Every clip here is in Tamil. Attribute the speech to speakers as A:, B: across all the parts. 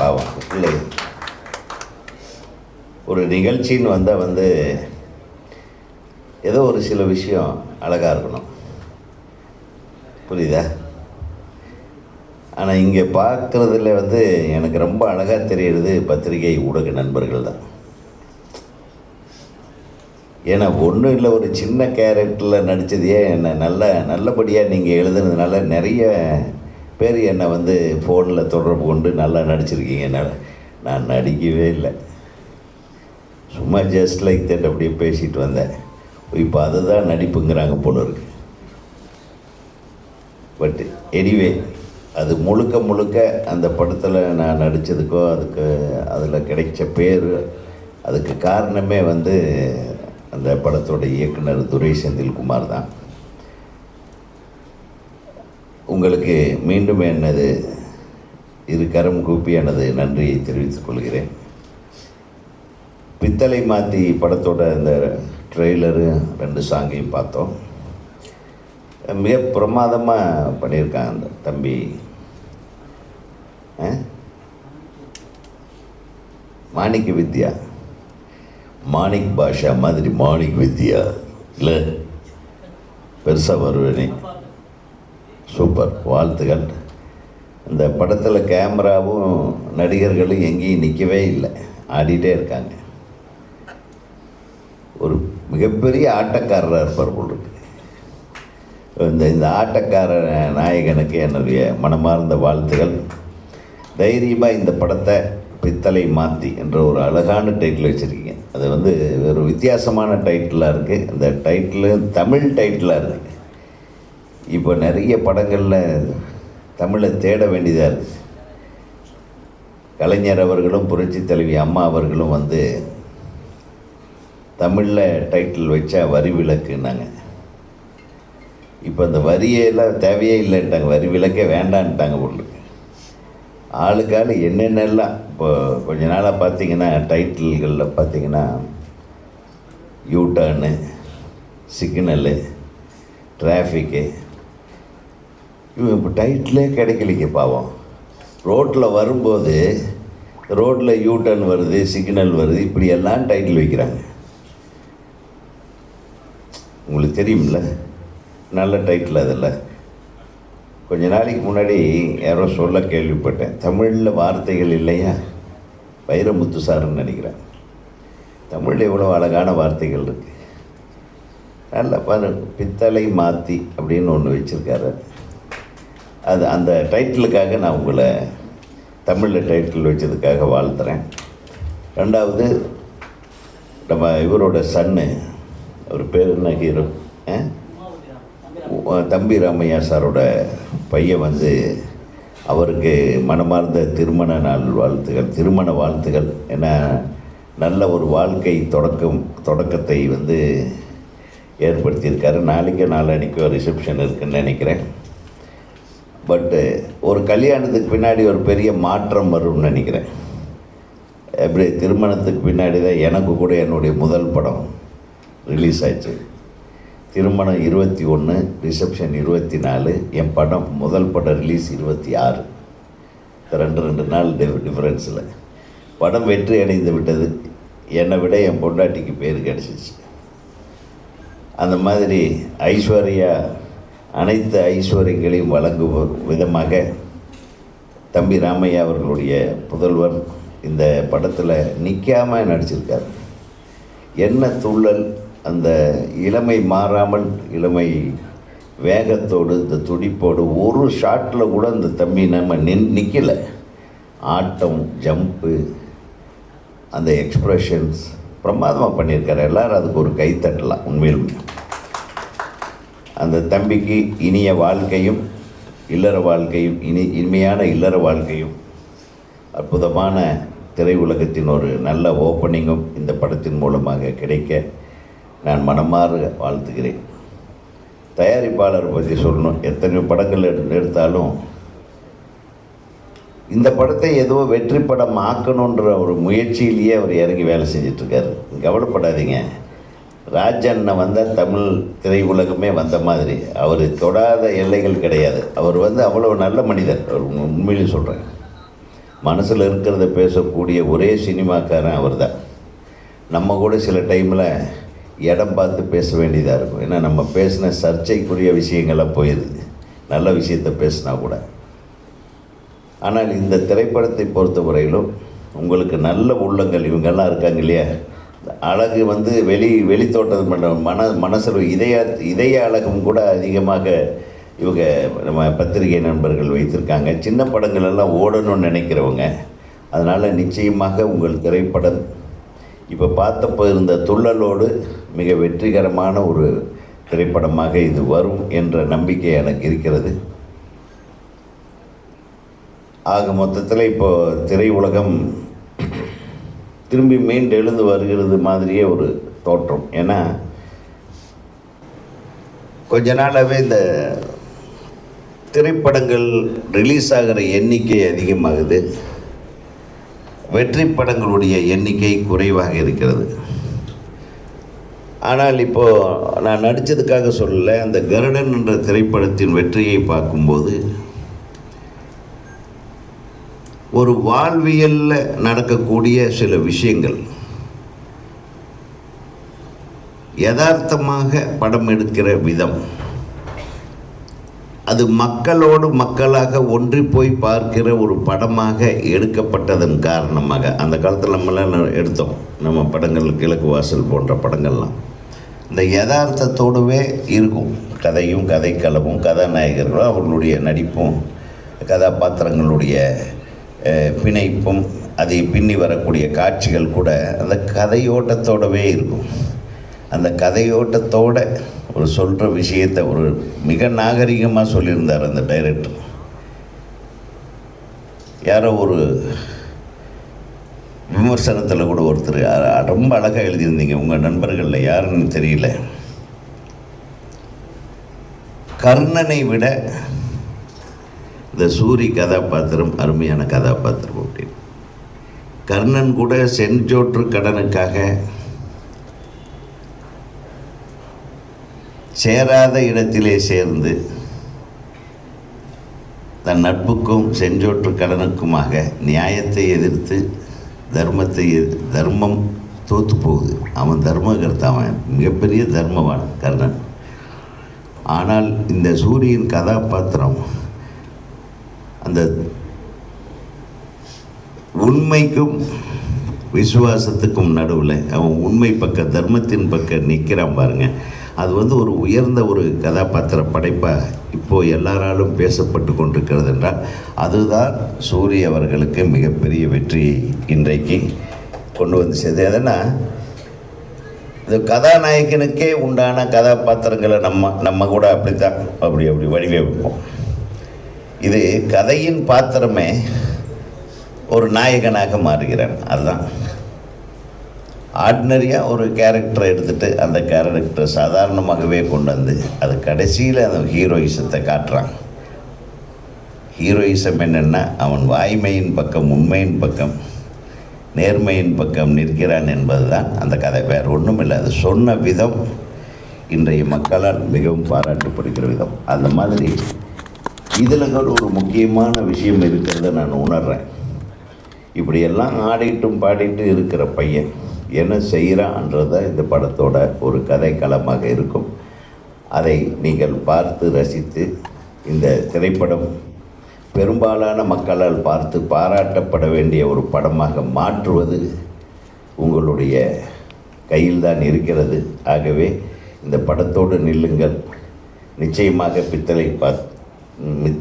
A: பாவம் இல்லை, ஒரு நிகழ்ச்சின்னு வந்தால் ஏதோ ஒரு சில விஷயம் அழகாக இருக்கணும், புரியுதா? ஆனால் இங்கே பார்க்குறதுல எனக்கு ரொம்ப அழகாக தெரிகிறது பத்திரிகை ஊடக நண்பர்கள் தான். ஏன்னா ஒன்றும் இல்லை, ஒரு சின்ன கேரக்டரில் நடித்ததையே என்னை நல்லபடியாக நீங்கள் எழுதுனதுனால நிறைய பேர் என்னை ஃபோனில் தொடர்பு கொண்டு நல்லா நடிச்சிருக்கீங்க. நான் நடிக்கவே இல்லை, சும்மா ஜஸ்ட் லைக் தட் அப்படியே பேசிட்டு வந்தேன். இப்போ அதுதான் நடிப்புங்கிறாங்க போல இருக்கு. பட் எனிவே, அது முழுக்க அந்த படத்தில் நான் நடித்ததுக்கோ அதில் கிடைச்ச பேர், அதுக்கு காரணமே அந்த படத்தோட இயக்குனர் துரை செந்தில்குமார் தான். உங்களுக்கு மீண்டும் எனது இரு கரம் கூப்பி எனது நன்றியை தெரிவித்துக் கொள்கிறேன். பித்தளை மாற்றி படத்தோட அந்த ட்ரெய்லரு 2 சாங்கையும் பார்த்தோம். மிக பிரமாதமாக பண்ணியிருக்காங்க அந்த தம்பி. மாணிக்க வித்யா, மாணிக் பாஷா மாதிரி மாணிக் வித்யா இல்லை, பெருசாக வருவேனே. சூப்பர், வாழ்த்துக்கள். இந்த படத்தில் கேமராவும் நடிகர்களும் எங்கேயும் நிற்கவே இல்லை, ஆடிட்டே இருக்காங்க. ஒரு மிகப்பெரிய ஆட்டக்காரராக இருப்பார் போல் இருக்கு. இந்த ஆட்டக்கார நாயகனுக்கு என்னுடைய மனமார்ந்த வாழ்த்துக்கள். தைரியமாக இந்த படத்தை பித்தளை மாற்றி என்ற ஒரு அழகான டைட்டில் வச்சுருக்கீங்க. அது ஒரு வித்தியாசமான டைட்டிலாக இருக்குது. அந்த டைட்டிலு தமிழ் டைட்டிலாக இருக்குது. இப்போ நிறைய படங்களில் தமிழை தேட வேண்டியதாக இருக்குது. கலைஞர் அவர்களும் புரட்சி தலைவி அம்மா அவர்களும் தமிழில் டைட்டில் வச்சா வரி விலக்குன்னாங்க. இப்போ அந்த வரியெல்லாம் தேவையே இல்லைன்ட்டாங்க, வரி விலக்கே வேண்டான்ட்டாங்க பொருள். ஆளுக்காள் என்னென்னலாம் இப்போ கொஞ்ச நாளாக பார்த்தீங்கன்னா டைட்டில்களில் பார்த்தீங்கன்னா யூட்டர்னு, சிக்னலு, டிராஃபிக்கு, இவன் இப்போ டைட்டிலே கிடைக்கலிங்க பாவம். ரோட்டில் வரும்போது ரோட்டில் யூட்டர்ன் வருது, சிக்னல் வருது, இப்படி எல்லாம் டைட்டில் வைக்கிறாங்க. உங்களுக்கு தெரியுமில்ல, நல்ல டைட்டில் அதில். கொஞ்ச நாளைக்கு முன்னாடி யாரோ சொல்ல கேள்விப்பட்டேன், தமிழில் வார்த்தைகள் இல்லையா, வைரமுத்து சாருன்னு நினைக்கிறேன். தமிழில் எவ்வளோ அழகான வார்த்தைகள் இருக்குது. நல்லா பித்தளை மாற்றி அப்படின்னு ஒன்று வச்சுருக்காரு. அது அந்த டைட்டிலுக்காக நான் உங்களை தமிழில் டைட்டில் வச்சதுக்காக வாழ்த்துறேன். 2வது, நம்ம இவரோட சன்னு, அவர் பேர் என்ன, ஹீரோ தம்பி ராமையா சாரோட பையன் அவருக்கு மனமார்ந்த திருமண நாள் வாழ்த்துகள், திருமண வாழ்த்துகள். ஏன்னா நல்ல ஒரு வாழ்க்கை தொடக்கத்தை ஏற்படுத்தியிருக்காரு. நாளைக்கோ ரிசப்ஷன் இருக்குதுன்னு நினைக்கிறேன். பட்டு ஒரு கல்யாணத்துக்கு பின்னாடி ஒரு பெரிய மாற்றம் வரும்னு நினைக்கிறேன். எப்படி திருமணத்துக்கு பின்னாடி தான் எனக்கு கூட என்னுடைய முதல் படம் ரிலீஸ் ஆச்சு. திருமணம் 21, ரிசப்ஷன் 24, என் படம் முதல் படம் ரிலீஸ் 26. 2 நாள் டிஃப்ரென்ஸில் படம் வெற்றி அடைந்து விட்டது. என்னை விட என் பொண்டாட்டிக்கு பேர் கிடச்சிச்சு. அந்த மாதிரி ஐஸ்வர்யா அனைத்து ஐஸ்வர்யங்களையும் வழங்கும் விதமாக தம்பி ராமையா அவர்களுடைய புதல்வர் இந்த படத்தில் நிற்காமல் நடிச்சிருக்கார். என்ன துள்ளல், அந்த இளமை மாறாமல் இளமை வேகத்தோடு, இந்த துடிப்போடு, ஒரு ஷாட்டில் கூட அந்த தம்பி நம்ம நிற்கலை. ஆட்டம், ஜம்ப்பு, அந்த எக்ஸ்ப்ரெஷன்ஸ் பிரமாதமாக பண்ணியிருக்காரு. எல்லோரும் அதுக்கு ஒரு கைத்தட்டலாம். உண்மையிலுமே அந்த தம்பிக்கு இனிய வாழ்க்கையும் இல்லற வாழ்க்கையும், இனிமையான இல்லற வாழ்க்கையும், அற்புதமான திரையுலகத்தின் ஒரு நல்ல ஓப்பனிங்கும் இந்த படத்தின் மூலமாக கிடைக்க நான் மனமாற வாழ்த்துகிறேன். தயாரிப்பாளரை பற்றி சொல்லணும். எத்தனை படங்கள் எடுத்தாலும் இந்த படத்தை ஏதோ வெற்றி படம் ஆக்கணுன்ற ஒரு முயற்சியிலேயே அவர் இறங்கி வேலை செஞ்சிட்ருக்காரு. கவலைப்படாதீங்க, ராஜண்ணை வந்தால் தமிழ் திரையுலகமே வந்த மாதிரி. அவர் தொடாத எல்லைகள் கிடையாது. அவர் அவ்வளோ நல்ல மனிதர். அவர் உண்மையிலேயே சொல்கிறேன். மனசில் இருக்கிறத பேசக்கூடிய ஒரே சினிமாக்காரன் அவர் தான். நம்ம கூட சில டைமில் இடம் பார்த்து பேச வேண்டியதாக இருக்கும். ஏன்னா நம்ம பேசின சர்ச்சைக்குரிய விஷயங்கள்லாம் போயிடுது, நல்ல விஷயத்தை பேசினா கூட. ஆனால் இந்த திரைப்படத்தை பொறுத்தவரையிலும் உங்களுக்கு நல்ல உள்ளங்கள் இவங்கெல்லாம் இருக்காங்க இல்லையா, அழகு வந்து வெளி தோட்டம் பண்ண மனசில் இதய அழகும் கூட அதிகமாக இவங்க நம்ம பத்திரிகை நண்பர்கள் வைத்திருக்காங்க. சின்ன படங்கள் எல்லாம் ஓடணும்னு நினைக்கிறவங்க. அதனால் நிச்சயமாக உங்கள் திரைப்படம் இப்போ பார்த்தப்போ இருந்த துள்ளலோடு மிக வெற்றிகரமான ஒரு திரைப்படமாக இது வரும் என்ற நம்பிக்கை எனக்கு இருக்கிறது. ஆக மொத்தத்தில் இப்போது திரையுலகம் திரும்பி மீண்டெழுந்து வருகிறது மாதிரியே ஒரு தோற்றம். ஏன்னா கொஞ்ச நாளாகவே இந்த திரைப்படங்கள் ரிலீஸ் ஆகிற எண்ணிக்கை அதிகமாகுது, வெற்றி படங்களுடைய எண்ணிக்கை குறைவாக இருக்கிறது. ஆனால் இப்போது நான் நடித்ததுக்காக சொல்லலை, அந்த கருடன் என்ற திரைப்படத்தின் வெற்றியை பார்க்கும்போது ஒரு வாழ்வியலில் நடக்கக்கூடிய சில விஷயங்கள் யதார்த்தமாக படம் எடுக்கிற விதம், அது மக்களோடு மக்களாக ஒன்றி போய் பார்க்கிற ஒரு படமாக எடுக்கப்பட்டதன் காரணமாக, அந்த காலத்தில் நம்மளாம் எடுத்தோம் நம்ம படங்கள், கிழக்கு வாசல் போன்ற படங்கள்லாம் இந்த யதார்த்தத்தோடவே இருக்கும். கதையும் கதைக்களமும் கதாநாயகர்களும் அவர்களுடைய நடிப்பும் கதாபாத்திரங்களுடைய பிணைப்பும் அதை பின்னி வரக்கூடிய காட்சிகள் கூட அந்த கதையோட்டத்தோடவே இருக்கும். அந்த கதையோட்டத்தோட ஒரு சொல்கிற விஷயத்தை ஒரு மிக நாகரிகமாக சொல்லியிருந்தார் அந்த டைரக்டர். யாரோ ஒரு விமர்சனத்தில் கூட ஒருத்தர் ரொம்ப அழகாக எழுதியிருந்தீங்க, உங்கள் நண்பர்களில் யாருன்னு தெரியல, கர்ணனை விட இந்த சூரி கதாபாத்திரம் அருமையான கதாபாத்திரம் அப்படின்னு. கர்ணன் கூட செஞ்சோற்று கடனுக்காக சேராத இடத்திலே சேர்ந்து தன் நட்புக்கும் செஞ்சோற்று கடனுக்குமாக நியாயத்தை எதிர்த்து தர்மம் தோற்று போகுது. அவன் தர்மகர்த்தா, அவன் மிகப்பெரிய தர்மவான் கர்ணன். ஆனால் இந்த சூரியன் கதாபாத்திரம் அந்த உண்மைக்கும் விசுவாசத்துக்கும் நடுவில் அவன் உண்மை பக்கம் தர்மத்தின் பக்கம் நிற்கிறான் பாருங்க. அது வந்து ஒரு உயர்ந்த ஒரு கதாபாத்திர படைப்பாக இப்போது எல்லாராலும் பேசப்பட்டு கொண்டிருக்கிறது என்றால் அதுதான் சூரிய அவர்களுக்கு மிகப்பெரிய வெற்றியை இன்றைக்கு கொண்டு வந்து சேர்ந்து. எதுனா இந்த கதாநாயகனுக்கே உண்டான கதாபாத்திரங்களை நம்ம கூட அப்படி வடிவமைப்போம். இது கதையின் பாத்திரமே ஒரு நாயகனாக மாறுகிறான். அதுதான் ஆர்டினரியாக ஒரு கேரக்டரை எடுத்துகிட்டு அந்த கேரக்டரை சாதாரணமாகவே கொண்டு வந்து அது கடைசியில் அந்த ஹீரோயிசத்தை காட்டுறான். ஹீரோயிசம் என்னென்னா அவன் வாய்மையின் பக்கம், உண்மையின் பக்கம், நேர்மையின் பக்கம் நிற்கிறான் என்பது தான் அந்த கதை. வேறு ஒன்றும் இல்லை. அது சொன்ன விதம் இன்றைய மக்களால் மிகவும் பாராட்டப்படுகிற விதம். அந்த மாதிரி இதில் ஒரு முக்கியமான விஷயம் இருக்கிறத நான் உணர்கிறேன். இப்படியெல்லாம் ஆடிட்டும் பாடிட்டு இருக்கிற பையன் என்ன செய்கிறான்றத இந்த படத்தோட ஒரு கதை களமாக இருக்கும். அதை நீங்கள் பார்த்து ரசித்து இந்த திரைப்படம் பெரும்பாலான மக்களால் பார்த்து பாராட்டப்பட வேண்டிய ஒரு படமாக மாற்றுவது உங்களுடைய கையில்தான் இருக்கிறது. ஆகவே இந்த படத்தோடு நில்லுங்கள். நிச்சயமாக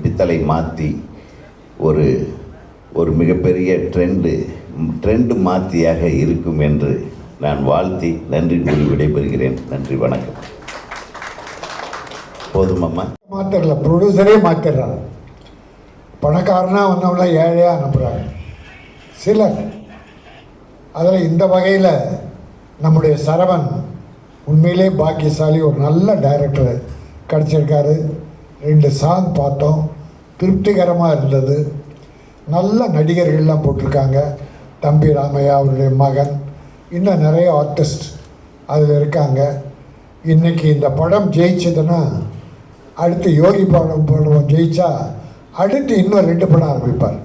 A: பித்தளை மாற்றி ஒரு மிகப்பெரிய ட்ரெண்டு மாற்றியாக இருக்கும் என்று நான் வாழ்த்தி நன்றி கூறி விடைபெறுகிறேன். நன்றி, வணக்கம். போதுமாம்மா?
B: மாத்திரல, ப்ரொடியூசரே மாற்றிடுறாங்க. பணக்காரனாக வந்தவங்கள ஏழையாக அனுப்புகிறாங்க சிலர். அதில் இந்த வகையில் நம்முடைய சரவணன் உண்மையிலே பாக்கியசாலி, ஒரு நல்ல டைரக்டர் கிடச்சிருக்காரு. 2 சாங் பார்த்தோம், திருப்திகரமாக இருந்தது. நல்ல நடிகர்கள்லாம் போட்டிருக்காங்க. தம்பி ராமையா அவருடைய மகன், இன்னும் நிறைய ஆர்டிஸ்ட் அதில் இருக்காங்க. இன்றைக்கி இந்த படம் ஜெயிச்சதுன்னா அடுத்து யோகி படம் ஜெயித்தா அடுத்து இன்னும் 2 படம் ஆரம்பிப்பார்.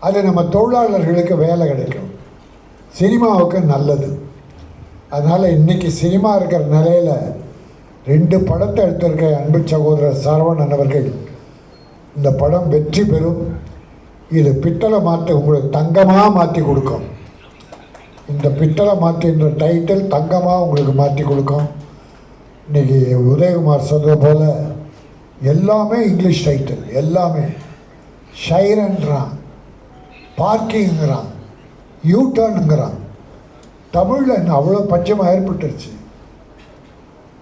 B: அது நம்ம தொழிலாளர்களுக்கு வேலை கிடைக்கும், சினிமாவுக்கு நல்லது. அதனால் இன்றைக்கி சினிமா இருக்கிற நிலையில் 2 படத்தை எடுத்திருக்க அன்பு சகோதரர் சரவணன் அவர்கள், இந்த படம் வெற்றி பெறும். இது பித்தளை மாற்றி உங்களுக்கு தங்கமாக மாற்றி கொடுக்கும். இந்த பித்தளை மாற்றின்ற டைட்டில் தங்கமாக உங்களுக்கு மாற்றி கொடுக்கும். இன்றைக்கி உதயகுமார் சொன்னது போல் எல்லாமே இங்கிலீஷ் டைட்டில், எல்லாமே ஷைரன்றான், பார்க்கிங்கிறான், யூட்டர்னுங்கிறான். தமிழில் என்ன அவ்வளோ பஞ்சமாக ஏற்பட்டுருச்சு.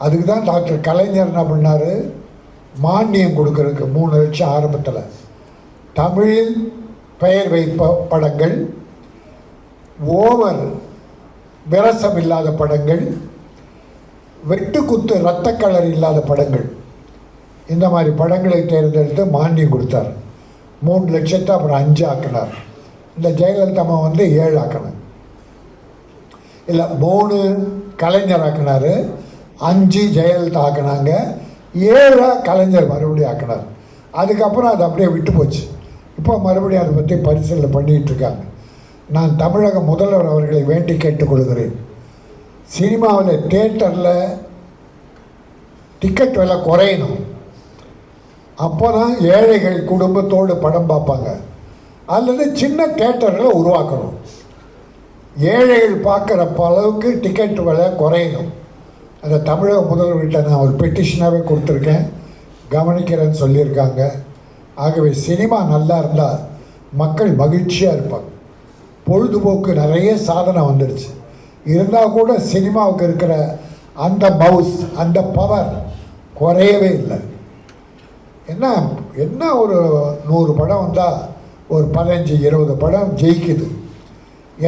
B: அதுக்கு தான் டாக்டர் கலைஞர் என்ன பண்ணார், மானியம் கொடுக்கறதுக்கு 3 லட்சம் ஆரம்பத்தில். தமிழில் பெயர் வைப்ப படங்கள், ஓவர் விரசம் இல்லாத படங்கள், வெட்டுக்குத்து இரத்த கலர் இல்லாத படங்கள், இந்த மாதிரி படங்களை தேர்ந்தெடுத்து மானியம் கொடுத்தார். 3 லட்சத்தை அப்புறம் 5 ஆக்கினார். இந்த ஜெயலலிதா அம்மா வந்து 7 ஆக்கினார். இல்லை 3 கலைஞர் ஆக்கினார், 5 ஜெயலலிதா ஆக்கினாங்க, 7 கலைஞர் மறுபடியும் ஆக்கினார். அதுக்கப்புறம் அது அப்படியே விட்டு போச்சு. இப்போ மறுபடியும் அதை பற்றி பரிசீலனை பண்ணிகிட்டு இருக்காங்க. நான் தமிழக முதல்வர் அவர்களை வேண்டி கேட்டுக்கொள்கிறேன், சினிமாவில் தியேட்டரில் டிக்கெட் விலை குறையணும். அப்போ தான் ஏழைகள் குடும்பத்தோடு படம் பார்ப்பாங்க. அல்லது சின்ன தியேட்டர்களை உருவாக்கணும், ஏழைகள் பார்க்குற அளவுக்கு டிக்கெட் விலை குறையணும். அந்த தமிழக முதல்வர்கிட்ட நான் ஒரு பெட்டிஷனாகவே கொடுத்துருக்கேன், கவனிக்கிறேன்னு சொல்லியிருக்காங்க. ஆகவே சினிமா நல்லா இருந்தால் மக்கள் மகிழ்ச்சியாக இருப்பாங்க. பொழுதுபோக்கு நிறைய சாதனை வந்துடுச்சு, இருந்தால் கூட சினிமாவுக்கு இருக்கிற அந்த மவுஸ், அந்த பவர் குறையவே இல்லை. என்ன ஒரு 100 படம் வந்தால் ஒரு 15-20 படம் ஜெயிக்குது,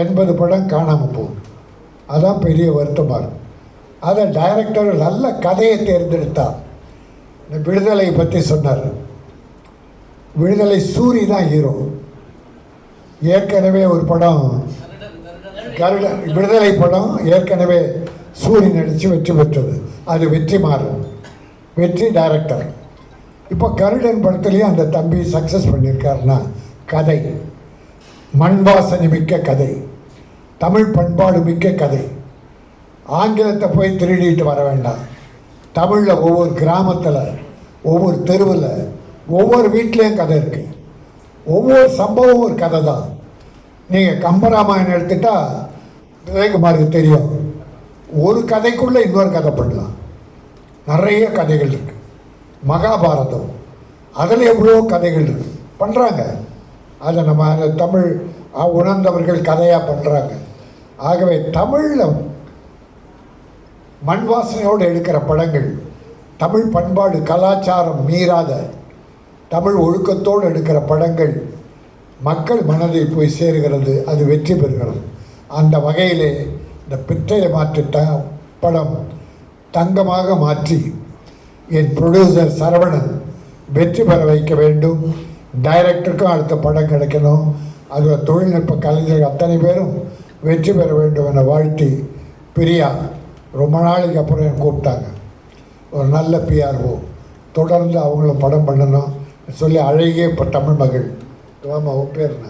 B: 80 படம் காணாமல் போகுது. அதான் பெரிய வருத்தமாக இருக்கும். அதை டைரக்டர் நல்ல கதையை தேர்ந்தெடுத்தார். இந்த விடுதலை பற்றி சொன்னார். விடுதலை சூரி தான் ஹீரோ. ஏற்கனவே ஒரு படம் கருடன், விடுதலை படம் ஏற்கனவே சூரி நடித்து வெற்றி பெற்றது. அது வெற்றி டைரக்டர். இப்போ கருடன் படத்துலேயும் அந்த தம்பி சக்ஸஸ் பண்ணியிருக்காருன்னா, கதை மண் வாசனை மிக்க கதை, தமிழ் பண்பாடு மிக்க கதை. ஆங்கிலத்தை போய் திருடிட்டு வர வேண்டாம். தமிழில் ஒவ்வொரு கிராமத்தில், ஒவ்வொரு தெருவில், ஒவ்வொரு வீட்லேயும் கதை இருக்குது. ஒவ்வொரு சம்பவம் ஒரு கதை தான். நீங்கள் கம்பராமாயணம் எடுத்துட்டால் விவேகுமாருக்கு தெரியும், ஒரு கதைக்குள்ளே இன்னொரு கதை பண்ணலாம். நிறைய கதைகள் இருக்குது. மகாபாரதம், அதில் எவ்வளோ கதைகள் இருக்குது, பண்ணுறாங்க. அதை நம்ம அந்த தமிழ் உணர்ந்தவர்கள் கதையாக பண்ணுறாங்க. ஆகவே தமிழில் மண் வாசனையோடு எடுக்கிற படங்கள், தமிழ் பண்பாடு கலாச்சாரம் மீறாத தமிழ் ஒழுக்கத்தோடு எடுக்கிற படங்கள் மக்கள் மனதில் போய் சேருகிறது, அது வெற்றி பெறுகிறது. அந்த வகையிலே இந்த பித்தளை மாற்று படம் தங்கமாக மாற்றி என் ப்ரொடியூசர் சரவணன் வெற்றி பெற வைக்க வேண்டும். டைரக்டருக்கும் அடுத்த படம் கிடைக்கணும். அதில் தொழில்நுட்ப கலைஞர்கள் அத்தனை பேரும் வெற்றி பெற வேண்டும் என வாழ்த்தி, பிரியா ரொம்ப நாளைக்கு அப்புறம் என்னை கூப்பிட்டாங்க. ஒரு நல்ல பிஆர்ஓ, தொடர்ந்து அவங்கள படம் பண்ணணும் சொல்லி, அழகிய இப்போ தமிழ் மகள். ஆமாம், உன் பேர் என்ன?